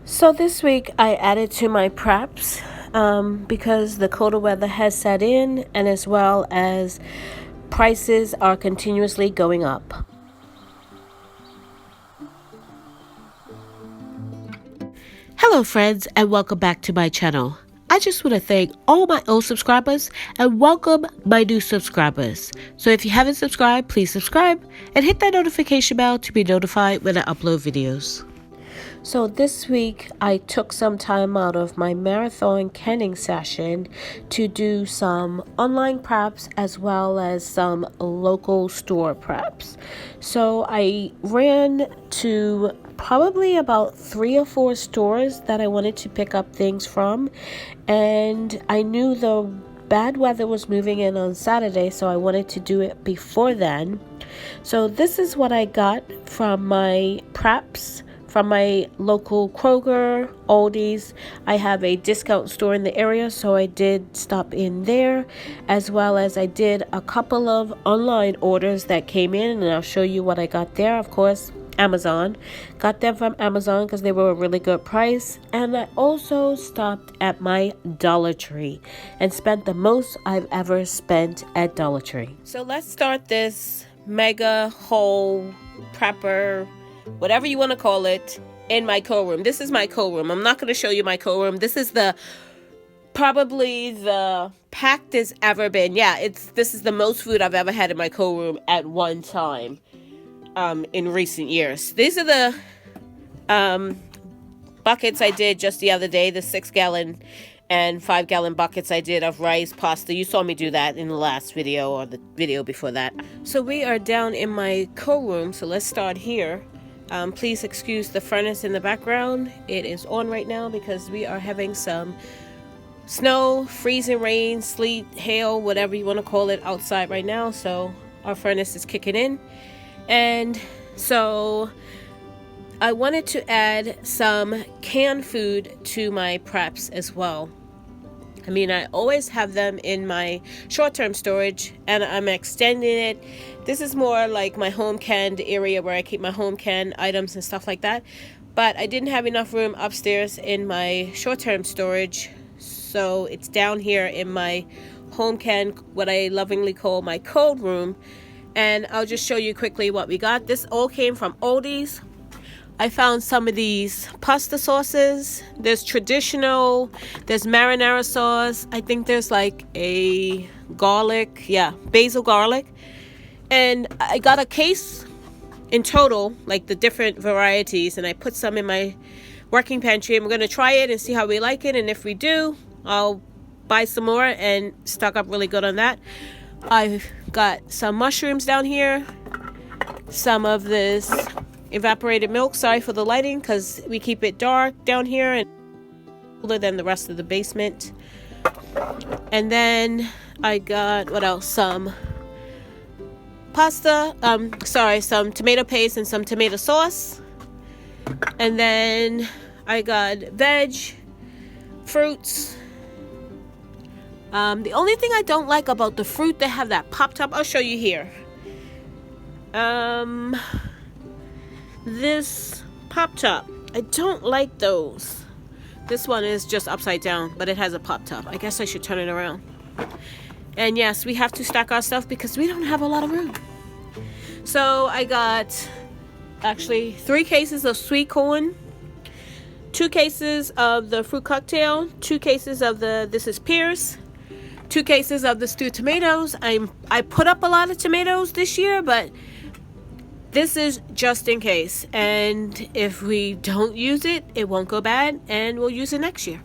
So this week I added to my preps because the colder weather has set in, and as well as prices are continuously going up. Hello friends, and welcome back to my channel. I just want to thank all my old subscribers and welcome my new subscribers. So if you haven't subscribed, please subscribe and hit that notification bell to be notified when I upload videos. So this week I took some time out of my marathon canning session to do some online preps as well as some local store preps. So I ran to probably about 3 or 4 stores that I wanted to pick up things from, and I knew the bad weather was moving in on Saturday, so I wanted to do it before then. So this is what I got from my preps from my local Kroger, Aldi's. I have a discount store in the area, so I did stop in there, as well as I did a couple of online orders that came in, and I'll show you what I got there. Of course, Amazon. Got them from Amazon because they were a really good price. And I also stopped at my Dollar Tree and spent the most I've ever spent at Dollar Tree. So let's start this mega haul prepper, whatever you want to call it, in my cold room. This is my cold room. I'm not going to show you my cold room. This is probably the packed it's ever been. Yeah, this is the most food I've ever had in my cold room at one time in recent years. These are the buckets I did just the other day, the 6-gallon and 5-gallon buckets I did of rice, pasta. You saw me do that in the last video or the video before that. So we are down in my cold room, so let's start here. Please excuse the furnace in the background. It is on right now because we are having some snow, freezing rain, sleet, hail, whatever you want to call it outside right now. So our furnace is kicking in. And so I wanted to add some canned food to my preps as well. I mean, I always have them in my short-term storage, and I'm extending it. This is more like my home canned area where I keep my home canned items and stuff like that. But I didn't have enough room upstairs in my short-term storage, so it's down here in my home canned, what I lovingly call my cold room. And I'll just show you quickly what we got. This all came from Aldi's. I found some of these pasta sauces. There's traditional, there's marinara sauce. I think there's like a garlic, basil garlic. And I got a case in total, like the different varieties, and I put some in my working pantry, and we're going to try it and see how we like it. And if we do, I'll buy some more and stock up really good on that. I've got some mushrooms down here, some of this evaporated milk. Sorry for the lighting because we keep it dark down here and cooler than the rest of the basement. And then I got, what else? Some pasta, some tomato paste and some tomato sauce. And then I got veg, fruits. The only thing I don't like about the fruit, they have that pop top. I'll show you here. This pop top, I don't like those. This one is just upside down, but it has a pop top. I guess I should turn it around. And yes, we have to stack our stuff because we don't have a lot of room. So I got actually 3 cases of sweet corn, 2 cases of the fruit cocktail, 2 cases of this is Pierce, 2 cases of the stewed tomatoes. I put up a lot of tomatoes this year, but this is just in case, and if we don't use it, it won't go bad, and we'll use it next year.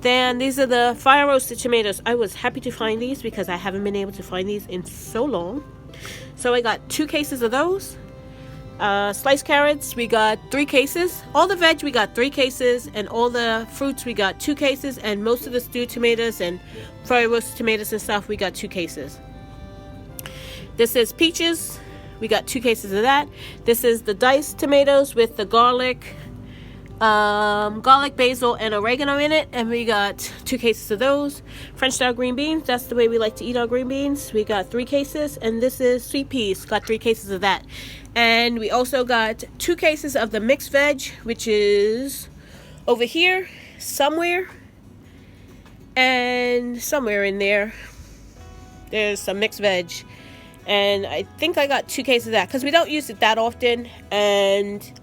Then these are the fire roasted tomatoes. I was happy to find these because I haven't been able to find these in so long. So I got 2 cases of those. Sliced carrots, we got 3 cases. All the veg, we got 3 cases, and all the fruits, we got 2 cases, and most of the stewed tomatoes and fire roasted tomatoes and stuff, we got 2 cases. This is peaches. We got 2 cases of that. This is the diced tomatoes with the garlic, basil, and oregano in it. And we got 2 cases of those. French style green beans. That's the way we like to eat our green beans. We got 3 cases. And this is sweet peas. Got 3 cases of that. And we also got 2 cases of the mixed veg, which is over here somewhere, and somewhere in there there's some mixed veg, and I think I got 2 cases of that because we don't use it that often, and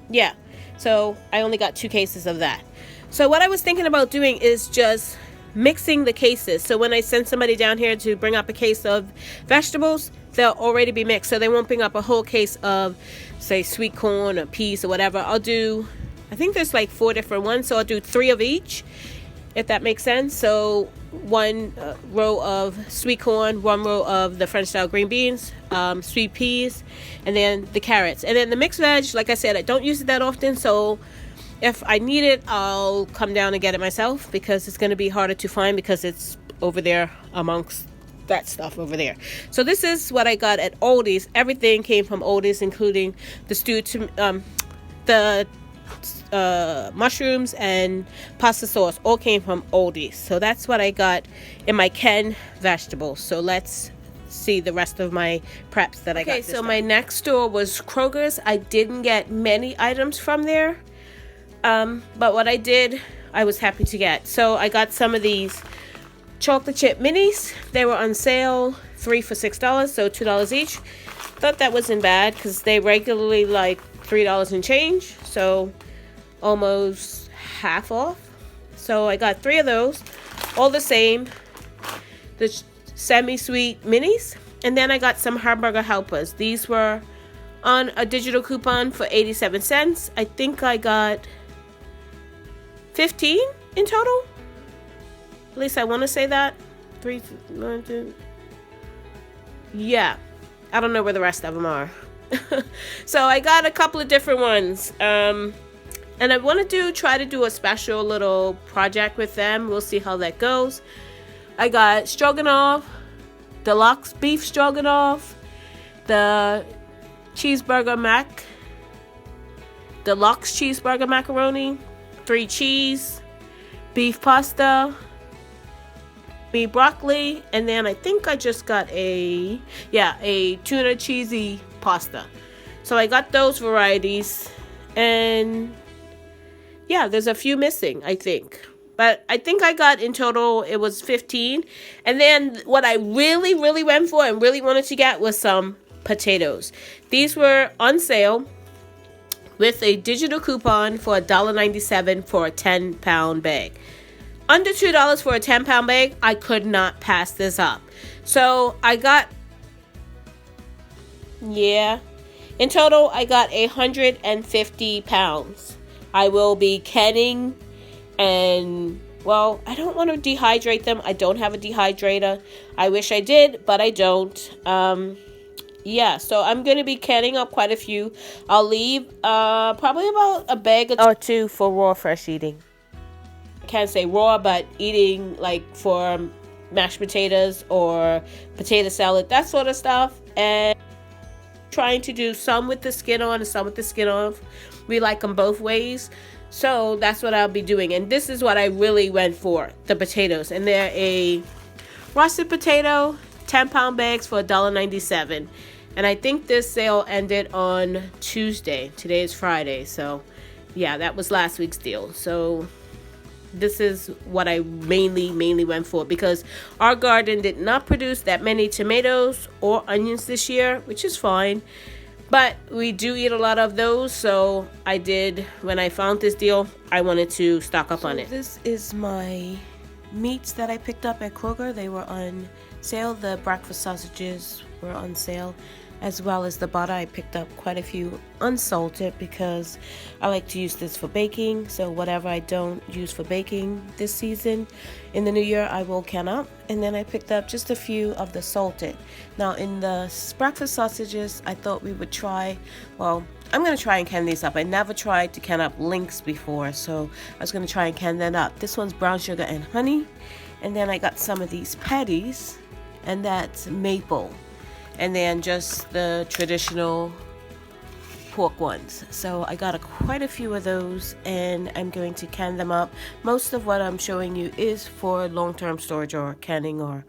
yeah, so I only got 2 cases of that. So what I was thinking about doing is just mixing the cases, so when I send somebody down here to bring up a case of vegetables, they'll already be mixed, so they won't bring up a whole case of, say, sweet corn or peas or whatever. I'll do, I think there's like 4 different ones, so I'll do 3 of each, if that makes sense. So 1 row of sweet corn, 1 row of the French style green beans, sweet peas, and then the carrots. And then the mixed veg, like I said, I don't use it that often, so if I need it, I'll come down and get it myself, because it's going to be harder to find because it's over there amongst that stuff over there. So this is what I got at Aldi's. Everything came from Aldi's, including the the mushrooms and pasta sauce all came from Aldi's. So that's what I got in my canned vegetables. So let's see the rest of my preps that I got. Okay, so my next store was Kroger's. I didn't get many items from there, but what I did, I was happy to get. So I got some of these chocolate chip minis. They were on sale, 3 for $6, so $2 each. Thought that wasn't bad because they regularly like $3 and change, so almost half off. So I got 3 of those, all the same, the semi-sweet minis. And then I got some Hamburger Helpers. These were on a digital coupon for 87 cents. I think I got 15 in total. At least I want to say that. 3, 9, 10. Yeah. I don't know where the rest of them are. So I got a couple of different ones. And I want to try to do a special little project with them. We'll see how that goes. I got stroganoff, deluxe beef stroganoff, the deluxe cheeseburger macaroni, 3 cheese, beef pasta, beef broccoli, and then I think I just got a tuna cheesy pasta. So I got those varieties, and yeah, there's a few missing, I think. But I think I got in total, it was 15. And then what I really, really went for and really wanted to get was some potatoes. These were on sale with a digital coupon for $1.97 for a 10-pound bag. Under $2 for a 10-pound bag, I could not pass this up. So I got, in total, I got 150 pounds. I will be canning, and, well, I don't want to dehydrate them. I don't have a dehydrator. I wish I did, but I don't. So I'm going to be canning up quite a few. I'll leave probably about a bag or 2 for raw fresh eating. I can't say raw, but eating like for mashed potatoes or potato salad, that sort of stuff. And trying to do some with the skin on and some with the skin off. We like them both ways. So that's what I'll be doing. And this is what I really went for, the potatoes. And they're a roasted potato, 10-pound bags for $1.97. And I think this sale ended on Tuesday. Today is Friday. So yeah, that was last week's deal. So this is what I mainly went for, because our garden did not produce that many tomatoes or onions this year, which is fine. But we do eat a lot of those, so I did, when I found this deal, I wanted to stock up on it. This is my meats that I picked up at Kroger. They were on sale. The breakfast sausages were on sale, as well as the butter. I picked up quite a few unsalted because I like to use this for baking. So whatever I don't use for baking this season, in the new year, I will can up. And then I picked up just a few of the salted. Now in the breakfast sausages, I thought we would try, I'm going to try and can these up. I never tried to can up links before, so I was going to try and can that up. This one's brown sugar and honey. And then I got some of these patties, and that's maple. And then just the traditional pork ones. So I got quite a few of those, and I'm going to can them up. Most of what I'm showing you is for long-term storage or canning or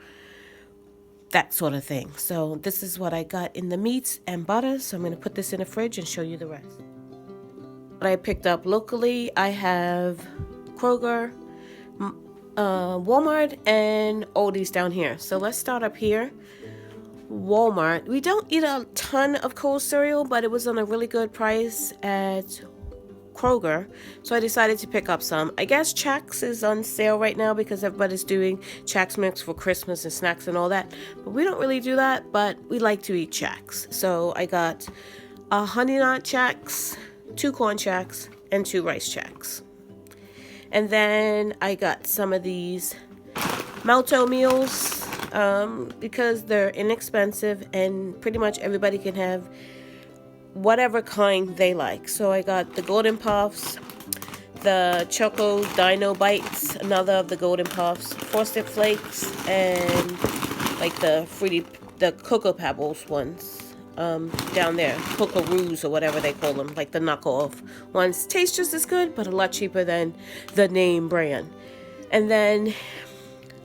that sort of thing. So this is what I got in the meats and butter. So I'm going to put this in the fridge and show you the rest. I picked up locally, I have Kroger, Walmart, and Aldi's down here. So let's start up here. Walmart. We don't eat a ton of cold cereal, but it was on a really good price at Kroger, so I decided to pick up some. I guess Chex is on sale right now because everybody's doing Chex Mix for Christmas and snacks and all that, but we don't really do that, but we like to eat Chex. So I got a Honey Nut Chex, 2 corn Chex, and 2 rice Chex. And then I got some of these Malto meals because they're inexpensive and pretty much everybody can have whatever kind they like. So I got the Golden Puffs, the Choco Dino Bites, another of the Golden Puffs, Frosted Flakes, and like the Cocoa Pebbles ones down there, Cocoa Roos or whatever they call them, like the knockoff ones. Taste just as good, but a lot cheaper than the name brand. And then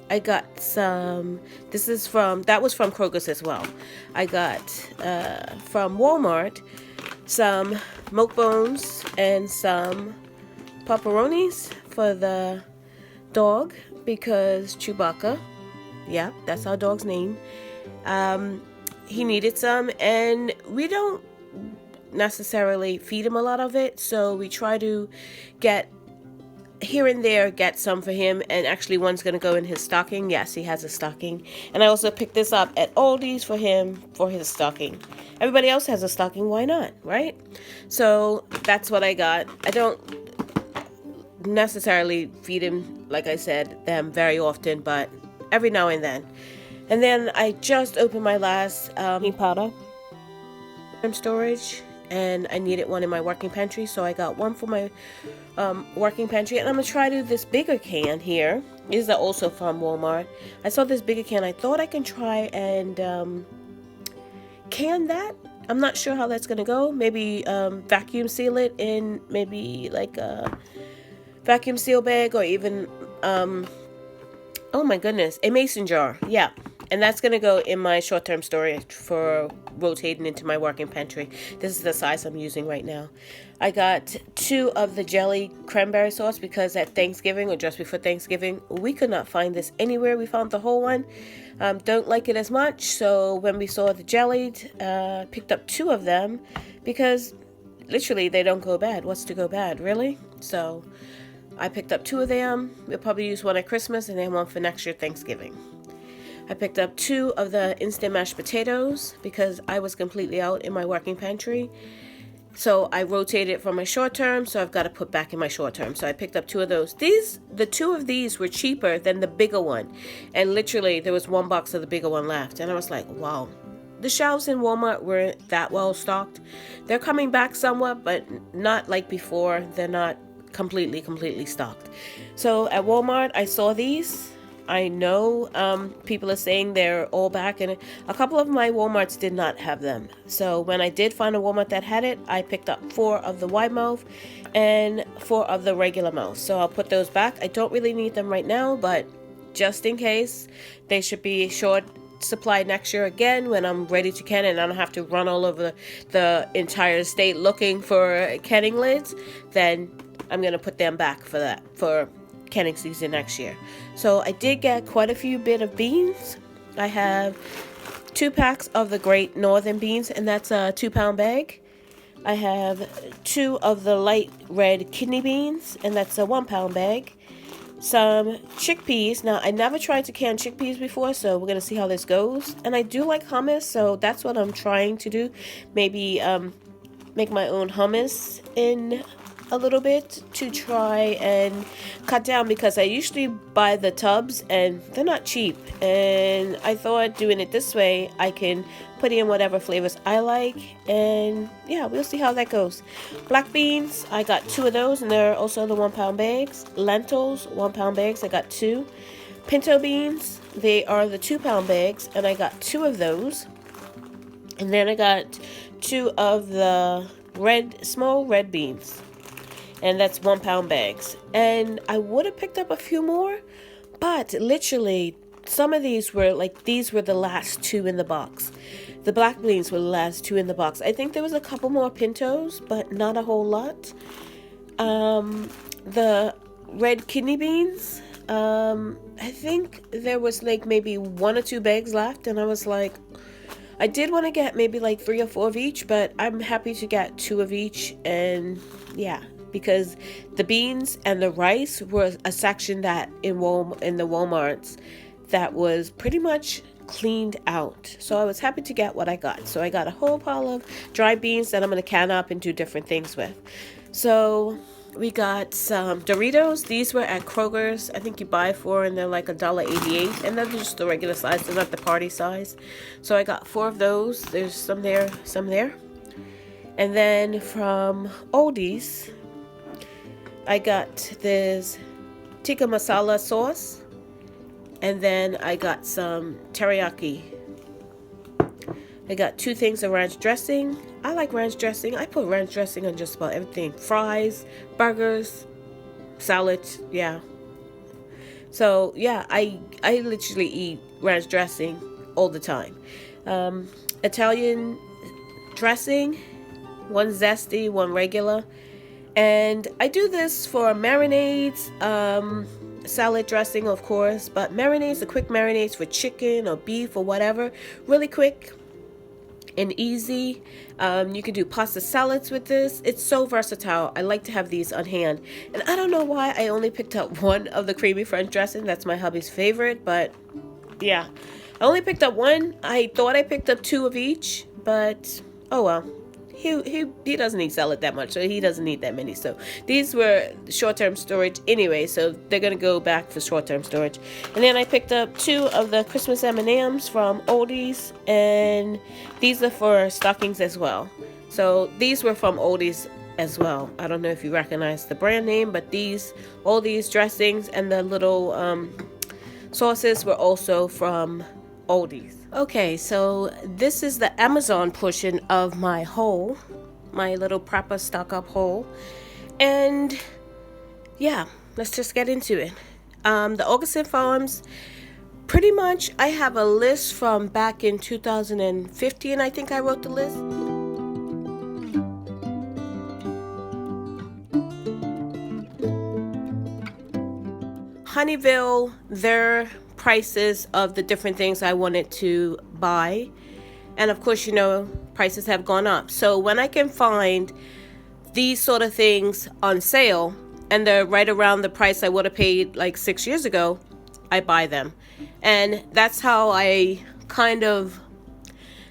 I got some, that was from Kroger's as well. I got from Walmart some milk bones and some pepperonis for the dog because Chewbacca, yeah, that's our dog's name, he needed some, and we don't necessarily feed him a lot of it, so we try to get here and there, get some for him, and actually one's going to go in his stocking. Yes, he has a stocking. And I also picked this up at Aldi's for him for his stocking. Everybody else has a stocking, why not, right? So that's what I got. I don't necessarily feed him, like I said, them very often, but every now and then. And then I just opened my last powder storage, and I needed one in my working pantry, so I got one for my working pantry. And I'm gonna try to do this bigger can here. These are also from Walmart. I saw this bigger can. I thought I can try and can that. I'm not sure how that's gonna go. Maybe vacuum seal it in maybe like a vacuum seal bag, or even oh my goodness, a mason jar. Yeah. And that's going to go in my short-term storage for rotating into my working pantry. This is the size I'm using right now. I got 2 of the jelly cranberry sauce because at Thanksgiving or just before Thanksgiving, we could not find this anywhere. We found the whole one. Don't like it as much. So when we saw the jellied, picked up 2 of them because literally they don't go bad. What's to go bad, really? So I picked up 2 of them. We'll probably use one at Christmas and then one for next year Thanksgiving. I picked up 2 of the instant mashed potatoes because I was completely out in my working pantry. So I rotated from my short term, so I've got to put back in my short term. So I picked up 2 of those. The 2 of these were cheaper than the bigger one. And literally there was 1 box of the bigger one left. And I was like, wow. The shelves in Walmart weren't that well stocked. They're coming back somewhat, but not like before. They're not completely stocked. So at Walmart, I saw these. I know people are saying they're all back, and a couple of my Walmarts did not have them. So when I did find a Walmart that had it, I picked up 4 of the wide mouth and 4 of the regular mouth. So I'll put those back. I don't really need them right now, but just in case, they should be short supply next year again when I'm ready to can, and I don't have to run all over the entire state looking for canning lids. Then I'm going to put them back for that, for canning season next year. So I did get quite a few bit of beans. I have 2 packs of the Great Northern beans, and that's a 2-pound bag. I have 2 of the light red kidney beans, and that's a 1-pound bag. Some chickpeas. Now, I never tried to can chickpeas before, so we're going to see how this goes. And I do like hummus, so that's what I'm trying to do. Maybe make my own hummus in a little bit to try and cut down, because I usually buy the tubs and they're not cheap, and I thought doing it this way I can put in whatever flavors I like, and yeah, we'll see how that goes. Black beans, I got 2 of those, and they're also the 1-pound bags. Lentils, 1-pound bags, I got 2. Pinto beans, they are the 2-pound bags, and I got 2 of those. And then I got 2 of the small red beans, and that's 1-pound bags. And I would have picked up a few more, but literally some of these were the last 2 in the box. The black beans were the last two in the box. I think there was a couple more pintos, but not a whole lot. The red kidney beans, I think there was like maybe 1 or 2 bags left, and I was like, I did want to get maybe like 3 or 4 of each, but I'm happy to get 2 of each. And yeah, because the beans and the rice were a section that in the Walmarts that was pretty much cleaned out. So I was happy to get what I got. So I got a whole pile of dried beans that I'm going to can up and do different things with. So we got some Doritos. These were at Kroger's. I think you buy 4 and they're like $1.88, and they're just the regular size. They're not the party size. So I got 4 of those. There's some there, some there. And then from Aldi's, I got this tikka masala sauce. And then I got some teriyaki. I got 2 things of ranch dressing. I like ranch dressing. I put ranch dressing on just about everything. Fries, burgers, salads, yeah. So yeah, I literally eat ranch dressing all the time. Italian dressing, 1 zesty, 1 regular. And I do this for marinades, salad dressing, of course, but marinades, the quick marinades for chicken or beef or whatever, really quick and easy. You can do pasta salads with this. It's so versatile. I like to have these on hand. And I don't know why I only picked up 1 of the creamy French dressing. That's my hubby's favorite, but yeah, I only picked up 1. I thought I picked up 2 of each, but oh well. He doesn't eat salad that much, so he doesn't need that many. So these were short-term storage anyway, so they're gonna go back for short-term storage. And then I picked up 2 of the Christmas M&Ms from Aldi's, and these are for stockings as well. So these were from Aldi's as well. I don't know if you recognize the brand name, but all these dressings and the little sauces were also from Aldi's. Okay, so this is the Amazon portion of my haul, my little proper stock up haul. And yeah, let's just get into it. The Augustin Farms, pretty much I have a list from back in 2015, I think I wrote the list. Honeyville, their prices of the different things I wanted to buy, and of course, you know, prices have gone up. So when I can find these sort of things on sale and they're right around the price I would have paid like 6 years ago, I buy them. And that's how I kind of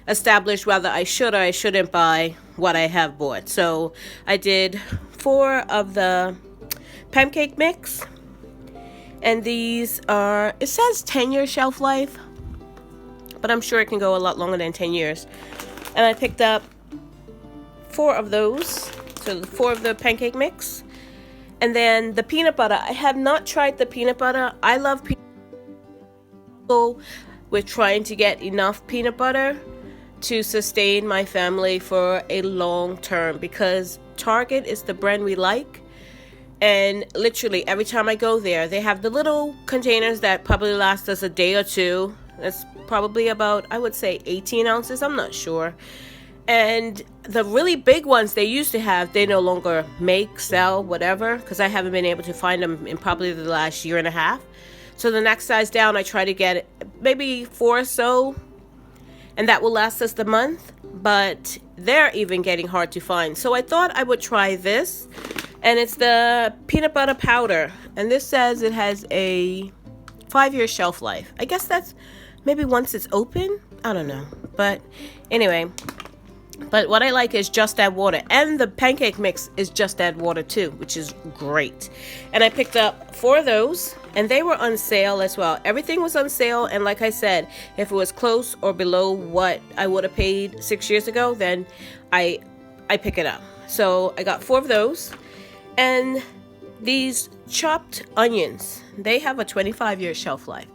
establish whether I should or I shouldn't buy what I have bought. So I did 4 of the pancake mix. And these are, it says 10-year shelf life, but I'm sure it can go a lot longer than 10 years. And I picked up 4 of those, so 4 of the pancake mix. And then the peanut butter. I have not tried the peanut butter. I love peanut butter. We're trying to get enough peanut butter to sustain my family for a long term, because Target is the brand we like. And literally every time I go there, they have the little containers that probably last us a day or 2. That's probably about, I would say, 18 ounces. I'm not sure. And the really big ones they used to have, they no longer make, sell, whatever, because I haven't been able to find them in probably the last year and a half. So the next size down, I try to get maybe 4 or so, and that will last us the month. But they're even getting hard to find. So I thought I would try this. And it's the peanut butter powder. And this says it has a 5-year shelf life. I guess that's maybe once it's open. I don't know. But anyway. But what I like is just add water. And the pancake mix is just add water too, which is great. And I picked up 4 of those. And they were on sale as well. Everything was on sale. And like I said, if it was close or below what I would have paid 6 years ago, then I pick it up. So I got 4 of those. And these chopped onions, they have a 25-year shelf life.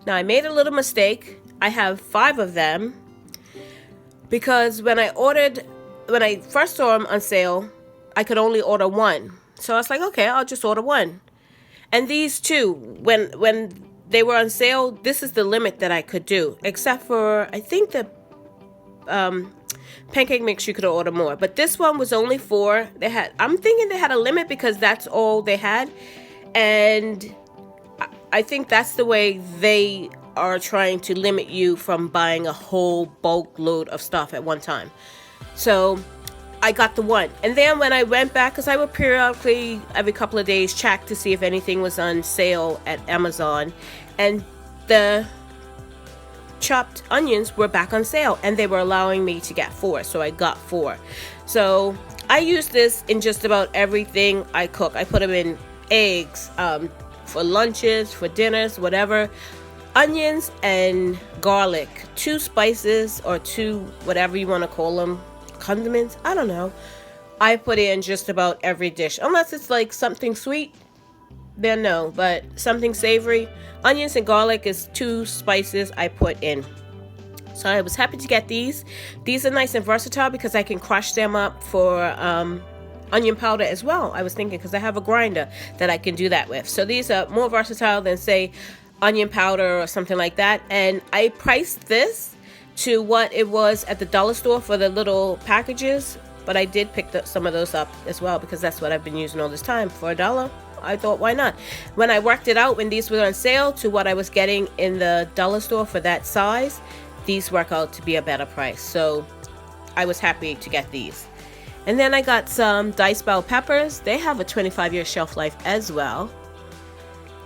Now, I made a little mistake. I have 5 of them because when I first saw them on sale, I could only order 1. So I was like, okay, I'll just order 1. And these 2, when they were on sale, this is the limit that I could do, except for, I think the pancake mix, you could order more. But this one was only 4. I'm thinking they had a limit because that's all they had. And I think that's the way they are trying to limit you from buying a whole bulk load of stuff at one time. So I got the one. And then when I went back, because I would periodically, every couple of days, check to see if anything was on sale at Amazon. And the chopped onions were back on sale, and they were allowing me to get 4. So I got 4. So I use this in just about everything I cook. I put them in eggs, for lunches, for dinners, whatever. Onions and garlic, 2 spices or 2 whatever you want to call them, condiments, I don't know. I put in just about every dish, unless it's like something sweet, then no. But something savory, onions and garlic is 2 spices I put in. So I was happy to get these. These are nice and versatile because I can crush them up for onion powder as well. I was thinking, because I have a grinder that I can do that with. So these are more versatile than, say, onion powder or something like that. And I priced this to what it was at the dollar store for the little packages, but I did pick some of those up as well because that's what I've been using all this time. For $1, I thought, why not? When I worked it out, when these were on sale to what I was getting in the dollar store for that size, these work out to be a better price. So I was happy to get these. And then I got some diced bell peppers. They have a 25-year shelf life as well.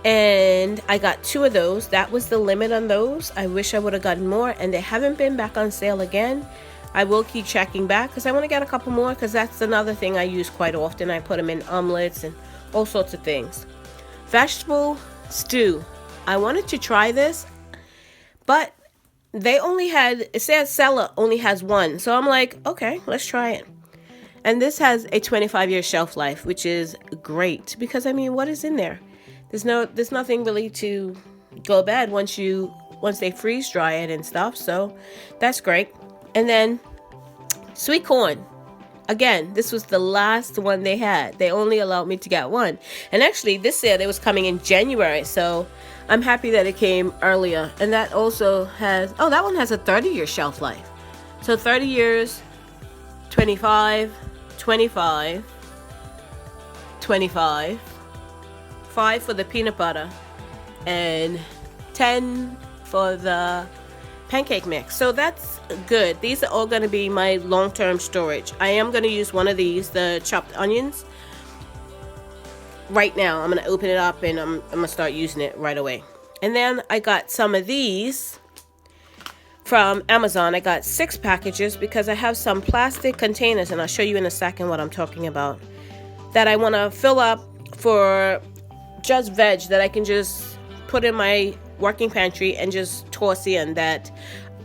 And I got 2 of those. That was the limit on those. I wish I would have gotten more, and they haven't been back on sale again. I will keep checking back because I want to get a couple more, because that's another thing I use quite often. I put them in omelets and all sorts of things. Vegetable stew. I wanted to try this, but they only had, it says seller only has 1. So I'm like, okay, let's try it. And this has a 25-year shelf life, which is great because, I mean, what is in there? There's nothing really to go bad once they freeze dry it and stuff. So that's great. And then sweet corn. Again, this was the last one they had. They only allowed me to get 1. And actually, this said it was coming in January. So I'm happy that it came earlier. And that also has, that one has a 30-year shelf life. So 30 years, 25, 25, 25, 5 for the peanut butter, and 10 for the pancake mix. So that's good. These are all going to be my long-term storage. I am going to use one of these, the chopped onions, right now. I'm going to open it up and I'm going to start using it right away. And then I got some of these from Amazon. I got 6 packages because I have some plastic containers, and I'll show you in a second what I'm talking about, that I want to fill up for just veg that I can just put in my working pantry and just toss in. That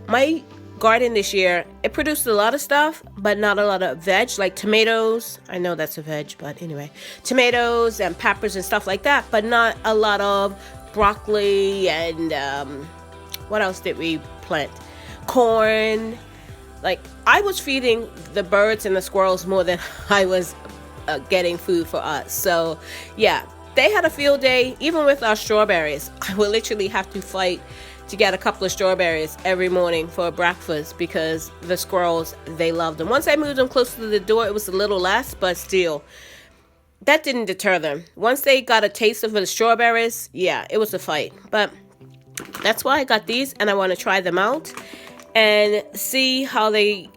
my garden this year, it produced a lot of stuff, but not a lot of veg, like tomatoes. I know that's a veg, but anyway, tomatoes and peppers and stuff like that, but not a lot of broccoli and what else did we plant? Corn. Like, I was feeding the birds and the squirrels more than I was getting food for us. So yeah, they had a field day. Even with our strawberries, I would literally have to fight to get a couple of strawberries every morning for breakfast because the squirrels, they loved them. Once I moved them closer to the door, it was a little less, but still, that didn't deter them. Once they got a taste of the strawberries, yeah, it was a fight. But that's why I got these, and I want to try them out and see how they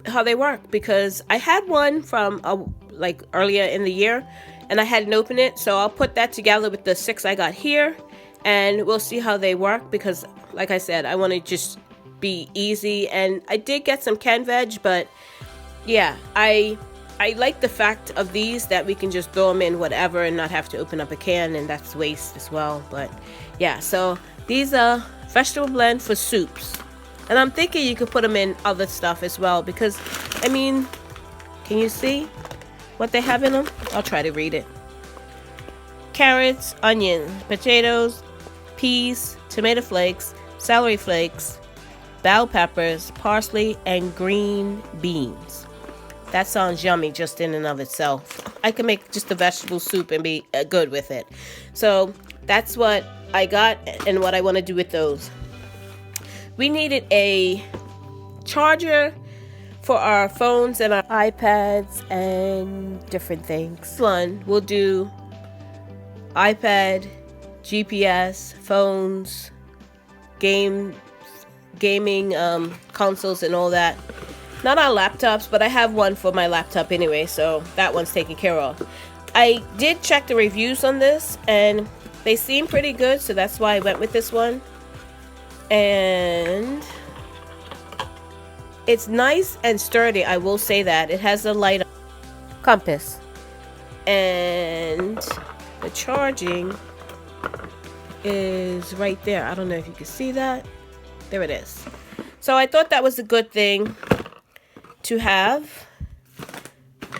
work, because I had one from like earlier in the year and I hadn't opened it. So I'll put that together with the 6 I got here and we'll see how they work, because like I said, I want to just be easy. And I did get some canned veg, but yeah, I like the fact of these that we can just throw them in whatever and not have to open up a can, and that's waste as well. But yeah, so these are vegetable blend for soups. And I'm thinking you could put them in other stuff as well, because, I mean, can you see what they have in them? I'll try to read it. Carrots, onions, potatoes, peas, tomato flakes, celery flakes, bell peppers, parsley, and green beans. That sounds yummy just in and of itself. I can make just a vegetable soup and be good with it. So that's what I got and what I want to do with those. We needed a charger for our phones and our iPads and different things. This one will do iPad, GPS, phones, gaming consoles and all that. Not on laptops, but I have one for my laptop anyway, so that one's taken care of. I did check the reviews on this and they seem pretty good, so that's why I went with this one. And it's nice and sturdy, I will say that. It has a light compass. And the charging is right there. I don't know if you can see that. There it is. So I thought that was a good thing to have.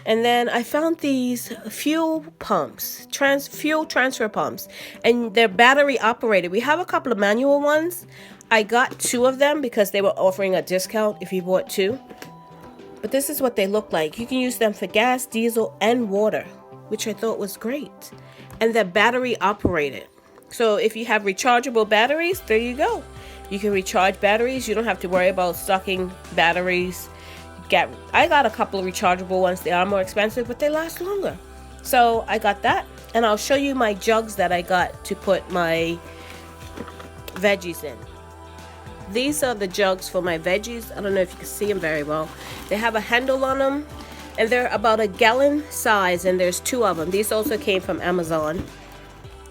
And then I found these fuel pumps, fuel transfer pumps, and they're battery operated. We have a couple of manual ones. I got 2 of them because they were offering a discount if you bought 2. But this is what they look like. You can use them for gas, diesel, and water, which I thought was great. And they're battery operated. So if you have rechargeable batteries, there you go. You can recharge batteries. You don't have to worry about stocking batteries. I got a couple of rechargeable ones. They are more expensive, but they last longer. So I got that. And I'll show you my jugs that I got to put my veggies in. These are the jugs for my veggies. I don't know if you can see them very well. They have a handle on them. And they're about a gallon size. And there's 2 of them. These also came from Amazon.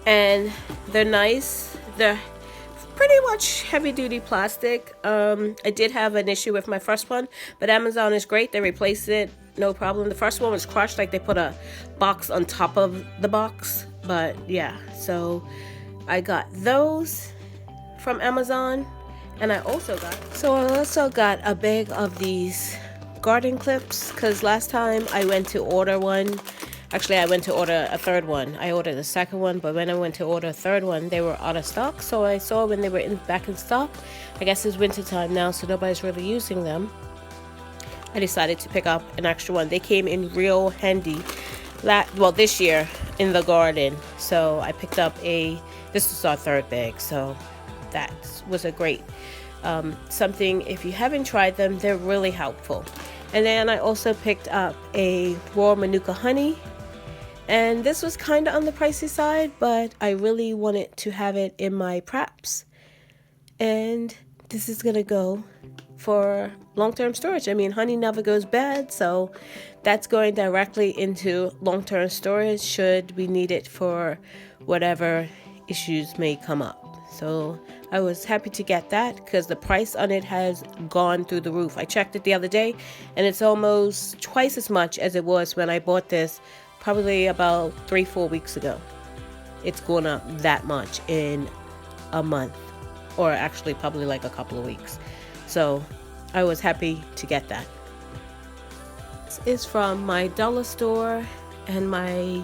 And they're nice. They're pretty much heavy duty plastic. I did have an issue with my first one, but Amazon is great. They replaced it, no problem. The first one was crushed, like they put a box on top of the box. But yeah, so I got those from Amazon. And I also got a bag of these garden clips, because last time I went to order one. Actually, I went to order a third one. I ordered the second one, but when I went to order a third one, they were out of stock. So I saw when they were back in stock. I guess it's winter time now, so nobody's really using them. I decided to pick up an extra one. They came in real handy. This year in the garden. So I picked up this was our third bag. So that was a great something. If you haven't tried them, they're really helpful. And then I also picked up a raw Manuka Honey. And this was kind of on the pricey side, but I really wanted to have it in my preps. And this is going to go for long-term storage. I mean, honey never goes bad, so that's going directly into long-term storage should we need it for whatever issues may come up. So I was happy to get that because the price on it has gone through the roof. I checked it the other day, and it's almost twice as much as it was when I bought this probably about 3-4 weeks ago. It's gone up that much in a month, or actually probably like a couple of weeks. So I was happy to get that. This is from my dollar store and my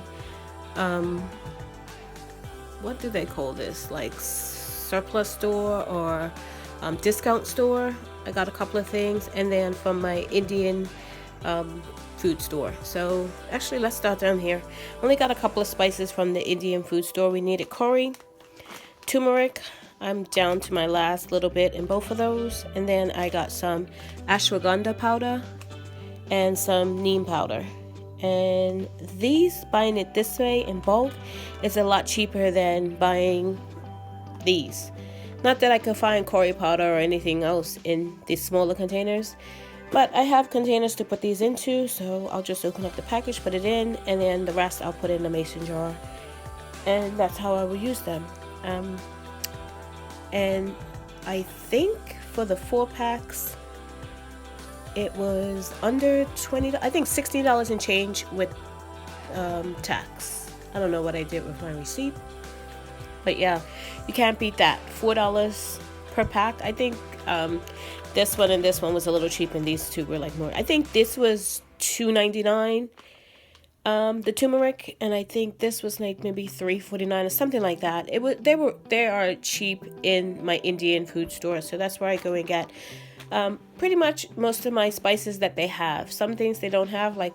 what do they call this, like surplus store or discount store. I got a couple of things, and then from my Indian food store. So actually, let's start down here. Only got a couple of spices from the Indian food store. We needed curry, turmeric. I'm down to my last little bit in both of those. And then I got some ashwagandha powder and some neem powder. And buying it this way in bulk is a lot cheaper than buying these. Not that I can find curry powder or anything else in these smaller containers, but I have containers to put these into, so I'll just open up the package, put it in, and then the rest I'll put in a mason jar, and that's how I will use them. And I think for the 4 packs it was under $20, I think $16 and change with tax. I don't know what I did with my receipt, but yeah, you can't beat that. $4 per pack. I think this one and this one was a little cheap, and these two were like more. I think this was $2.99, the turmeric, and I think this was like maybe $3.49 or something like that. They are cheap in my Indian food store, so that's where I go and get pretty much most of my spices that they have. Some things they don't have, like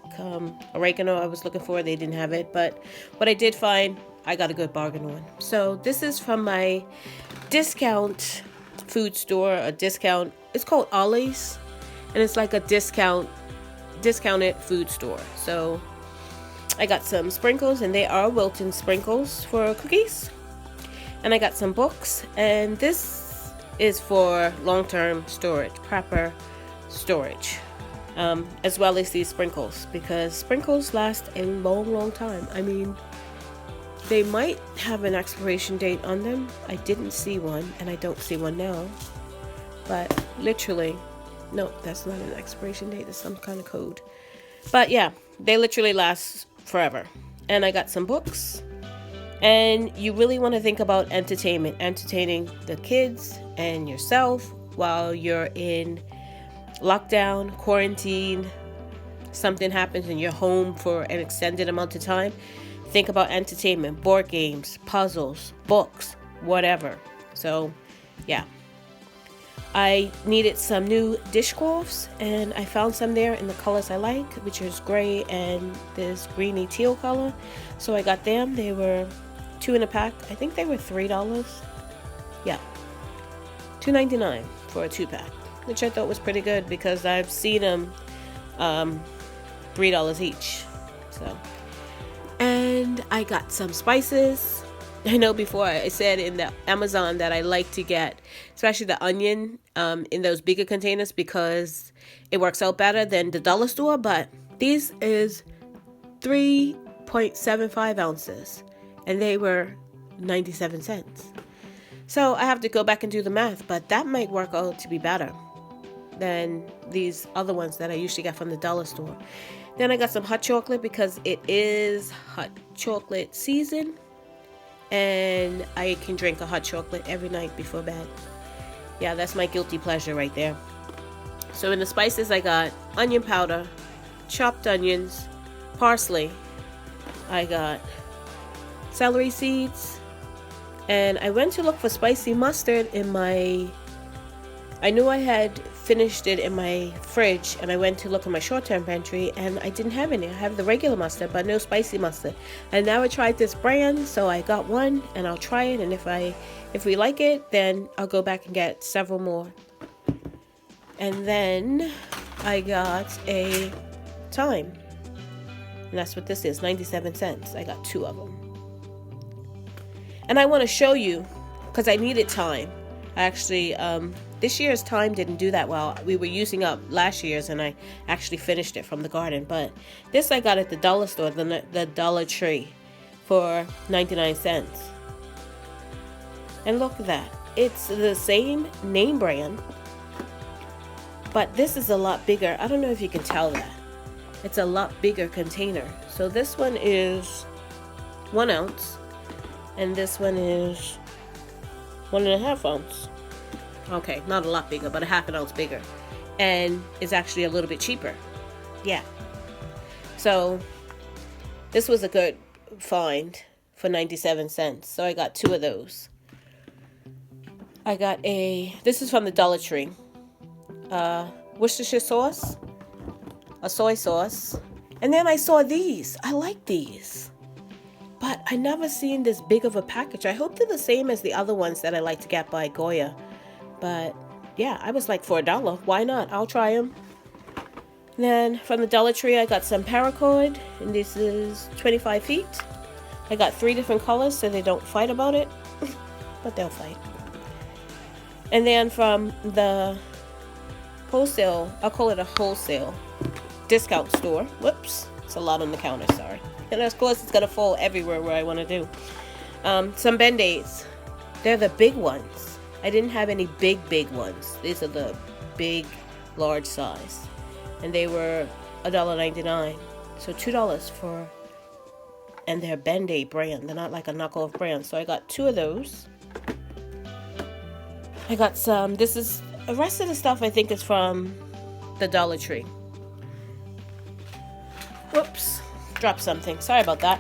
oregano I was looking for, they didn't have it, but what I did find, I got a good bargain on. So this is from my discount food store, a discount, it's called Ollie's. and it's like a discounted food store. So I got some sprinkles, and they are Wilton sprinkles for cookies. And I got some books, and this is for long-term storage, proper storage, as well as these sprinkles, because sprinkles last a long time. I mean, they might have an expiration date on them. I didn't see one, and I don't see one now. But literally, no, that's not an expiration date. It's some kind of code. But yeah, they literally last forever. And I got some books. And you really want to think about entertaining the kids and yourself while you're in lockdown, quarantine, something happens and you're home for an extended amount of time. Think about entertainment, board games, puzzles, books, whatever. So, yeah. I needed some new dishcloths, and I found some there in the colors I like, which is gray and this greeny teal color. So I got them. They were 2 in a pack. I think they were $3. Yeah, $2.99 for a 2-pack, which I thought was pretty good because I've seen them $3 each. So, and I got some spices. I know before I said in the Amazon that I like to get, especially the onion, in those bigger containers because it works out better than the dollar store. But these is 3.75 ounces, and they were 97 cents. So I have to go back and do the math, but that might work out to be better than these other ones that I usually get from the dollar store. Then I got some hot chocolate because it is hot chocolate season. And I can drink a hot chocolate every night before bed. Yeah, that's my guilty pleasure right there. So in the spices, I got onion powder, chopped onions, parsley. I got celery seeds. And I went to look for spicy mustard in I knew I had finished it in my fridge, and I went to look in my short-term pantry, and I didn't have any. I have the regular mustard, but no spicy mustard. I never tried this brand, so I got one, and I'll try it, and if we like it, then I'll go back and get several more. And then I got a thyme, and that's what this is, 97 cents. I got 2 of them. And I want to show you, because I needed thyme. Actually, this year's thyme didn't do that well. We were using up last year's, and I actually finished it from the garden. But this I got at the dollar store, the Dollar Tree, for 99 cents. And look at that. It's the same name brand, but this is a lot bigger. I don't know if you can tell that. It's a lot bigger container. So this one is 1 ounce, and this one is 1.5 ounce. Okay, not a lot bigger, but a 1/2 ounce bigger. And it's actually a little bit cheaper. Yeah. So this was a good find for 97 cents. So I got 2 of those. I got this is from the Dollar Tree. Worcestershire sauce, a soy sauce. And then I saw these. I like these. But I never seen this big of a package. I hope they're the same as the other ones that I like to get by Goya. But yeah, I was like, for $1, why not? I'll try them. Then from the Dollar Tree, I got some Paracord, and this is 25 feet. I got 3 different colors so they don't fight about it, but they'll fight. And then from the wholesale, I'll call it a wholesale discount store. Whoops, it's a lot on the counter, sorry. And of course, it's going to fall everywhere where I want to do. Some Band-Aids. They're the big ones. I didn't have any big ones. These are the big, large size. And they were $1.99. So $2 for... And they're Band-Aid brand. They're not like a knockoff brand. So I got 2 of those. I got some... The rest of the stuff I think is from the Dollar Tree. Whoops. Dropped something. Sorry about that.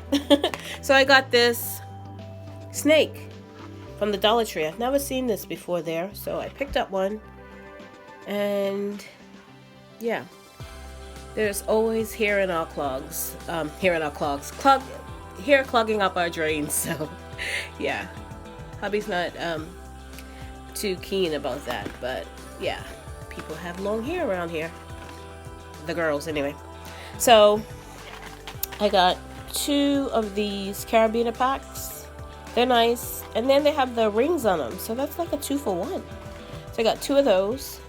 So I got this snake from the Dollar Tree. I've never seen this before there, so I picked up one. And yeah, there's always hair in our clogs. Hair clogging up our drains. So yeah, hubby's not too keen about that, but yeah, people have long hair around here. The girls, anyway. So I got 2 of these Carabiner Packs. They're nice. And then they have the rings on them. So that's like a 2-for-1. So I got 2 of those.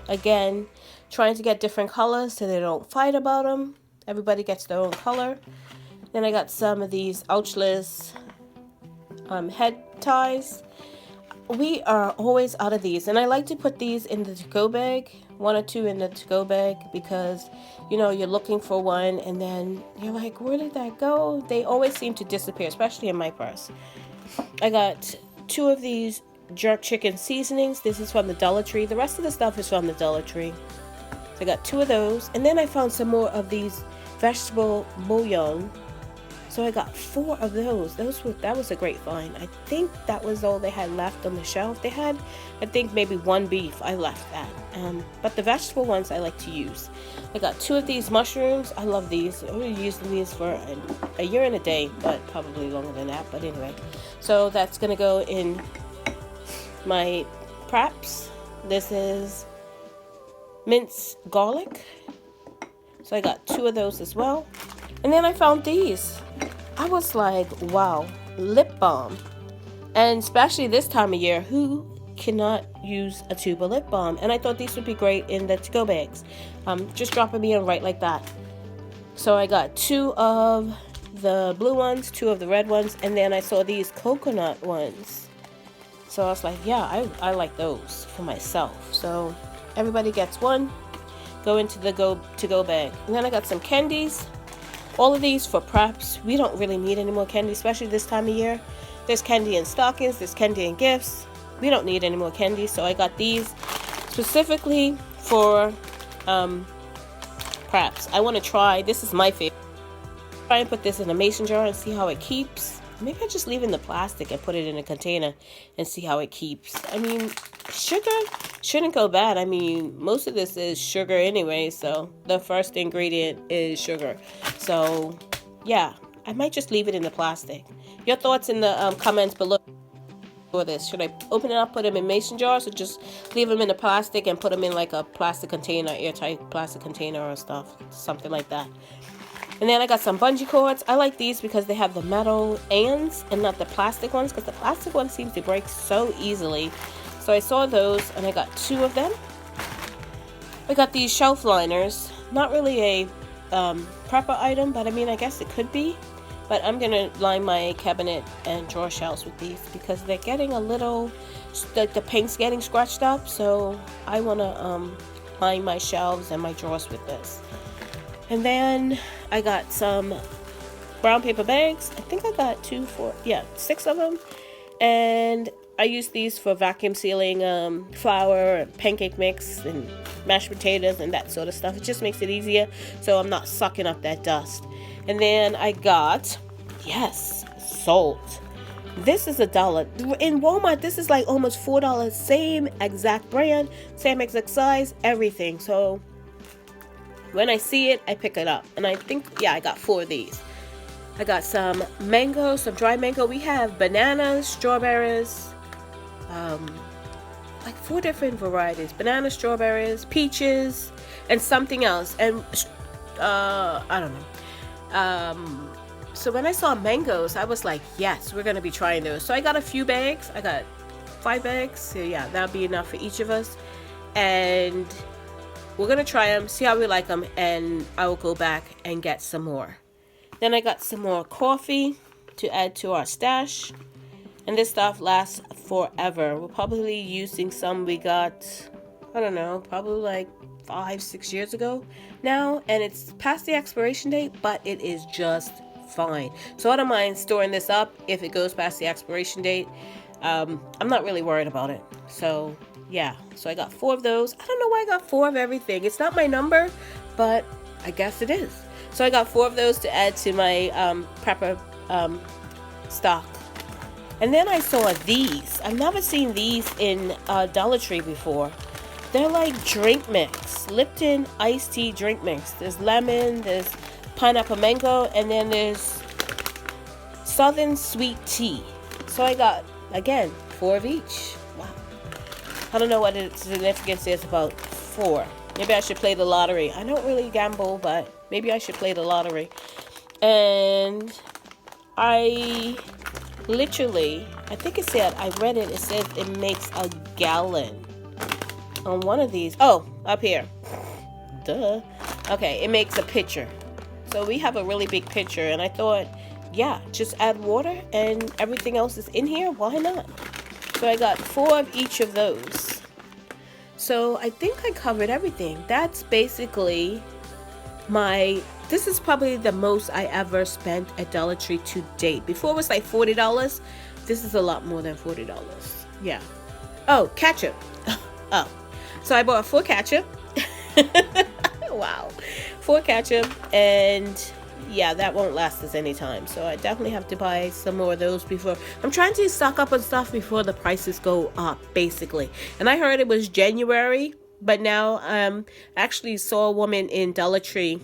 Again, trying to get different colors so they don't fight about them. Everybody gets their own color. Then I got some of these ouchless head ties. We are always out of these, and I like to put these in the to-go bag, 1 or 2 in the to-go bag, because you know you're looking for one and then you're like, where did that go? They always seem to disappear, especially in my purse. I got 2 of these jerk chicken seasonings. This is from the Dollar Tree. The rest of the stuff is from the Dollar Tree. So I got 2 of those, and then I found some more of these vegetable bouillon. So I got 4 of those. That was a great find. I think that was all they had left on the shelf. They had, I think, maybe 1 beef. I left that. But the vegetable ones I like to use. I got 2 of these mushrooms. I love these. I've been using these for a year and a day, but probably longer than that. But anyway, so that's gonna go in my preps. This is minced garlic. So I got 2 of those as well. And then I found these. I was like, wow, lip balm. And especially this time of year, who cannot use a tube of lip balm? And I thought these would be great in the to-go bags. Just drop them in right like that. So I got 2 of the blue ones, 2 of the red ones, and then I saw these coconut ones. So I was like, yeah, I like those for myself. So everybody gets 1. Go into the to-go bag. And then I got some candies. All of these for preps. We don't really need any more candy, especially this time of year. There's candy in stockings, there's candy in gifts. We don't need any more candy, so I got these specifically for preps. I want to try, this is my favorite. Try and put this in a mason jar and see how it keeps. Maybe I just leave it in the plastic and put it in a container and see how it keeps. I mean, sugar shouldn't go bad. I mean, most of this is sugar anyway, so the first ingredient is sugar. So, yeah, I might just leave it in the plastic. Your thoughts in the comments below for this. Should I open it up, put them in mason jars, or just leave them in the plastic and put them in like a plastic container, airtight plastic container or stuff, something like that. And then I got some bungee cords. I like these because they have the metal ends and not the plastic ones, because the plastic one seems to break so easily. So I saw those and I got 2 of them. I got these shelf liners. Not really a prepper item, but I mean, I guess it could be. But I'm going to line my cabinet and drawer shelves with these because they're getting a little, the paint's getting scratched up. So I want to line my shelves and my drawers with this. And then I got some brown paper bags. I think I got 6 of them. And I use these for vacuum sealing flour, pancake mix, and mashed potatoes and that sort of stuff. It just makes it easier so I'm not sucking up that dust. And then I got, yes, salt. This is $1. In Walmart, this is like almost $4. Same exact brand, same exact size, everything. So when I see it, I pick it up. And I think, yeah, I got 4 of these. I got some mango, some dry mango. We have bananas, strawberries, like 4 different varieties. Bananas, strawberries, peaches, and something else. And I don't know. So when I saw mangoes, I was like, yes, we're going to be trying those. So I got a few bags. I got 5 bags. So yeah, that'll be enough for each of us. And we're going to try them, see how we like them, and I will go back and get some more. Then I got some more coffee to add to our stash. And this stuff lasts forever. We're probably using some we got, I don't know, probably like 5-6 years ago now. And it's past the expiration date, but it is just fine. So I don't mind storing this up if it goes past the expiration date. I'm not really worried about it. So yeah, so I got 4 of those. I don't know why I got 4 of everything. It's not my number, but I guess it is. So I got 4 of those to add to my prepper stock. And then I saw these. I've never seen these in Dollar Tree before. They're like drink mix. Lipton iced tea drink mix. There's lemon, there's pineapple mango, and then there's southern sweet tea. So I got, again, 4 of each. Wow. I don't know what its significance is about 4. Maybe I should play the lottery. I don't really gamble, but maybe I should play the lottery. And I literally, I think it said, I read it, it says it makes a gallon on one of these. Oh, up here. Duh. Okay, it makes a pitcher. So we have a really big pitcher, and I thought, yeah, just add water and everything else is in here. Why not? So I got 4 of each of those. So I think I covered everything. That's basically this is probably the most I ever spent at Dollar Tree to date. Before it was like $40. This is a lot more than $40. Yeah. Oh, ketchup. Oh. So I bought 4 ketchup. Wow. 4 ketchup, and yeah, that won't last us any time. So I definitely have to buy some more of those before. I'm trying to stock up on stuff before the prices go up, basically. And I heard it was January, but now I actually saw a woman in Dollar Tree.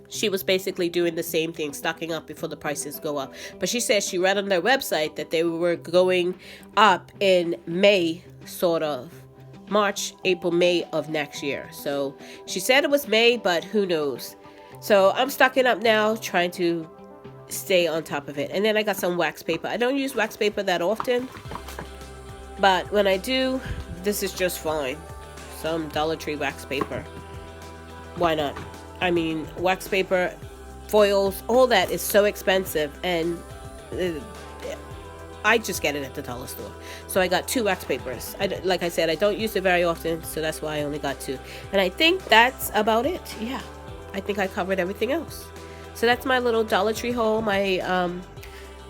She was basically doing the same thing, stocking up before the prices go up. But she said she read on their website that they were going up in May, sort of. March, April, May of next year. So she said it was May, but who knows. So I'm stocking up now, trying to stay on top of it. And then I got some wax paper. I don't use wax paper that often, but when I do, this is just fine. Some Dollar Tree wax paper. Why not? I mean, wax paper, foils, all that is so expensive, and I just get it at the dollar store. So I got 2 wax papers. Like I said, I don't use it very often, so that's why I only got 2. And I think that's about it. Yeah, I think I covered everything else. So that's my little Dollar Tree haul, my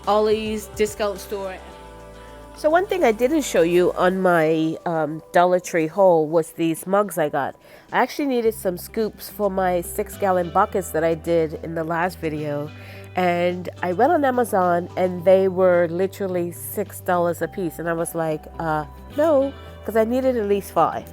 Ollie's discount store. So one thing I didn't show you on my Dollar Tree haul was these mugs I got. I actually needed some scoops for my 6-gallon buckets that I did in the last video. And I went on Amazon, and they were literally $6 a piece. And I was like, no, because I needed at least 5.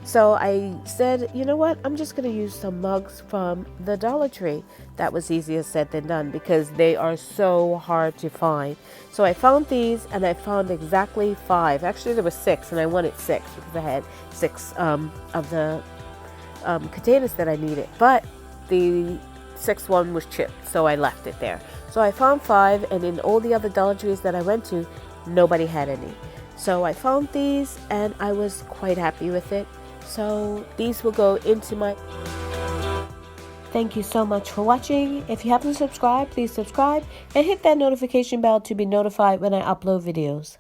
So I said, you know what? I'm just going to use some mugs from the Dollar Tree. That was easier said than done because they are so hard to find. So I found these, and I found exactly 5. Actually, there were 6, and I wanted 6 because I had 6 of the containers that I needed. But the 6th one was chipped, so I left it there. So I found 5, and in all the other Dollar Trees that I went to, nobody had any. So I found these, and I was quite happy with it. So these will go into my... Thank you so much for watching. If you haven't subscribed, please subscribe and hit that notification bell to be notified when I upload videos.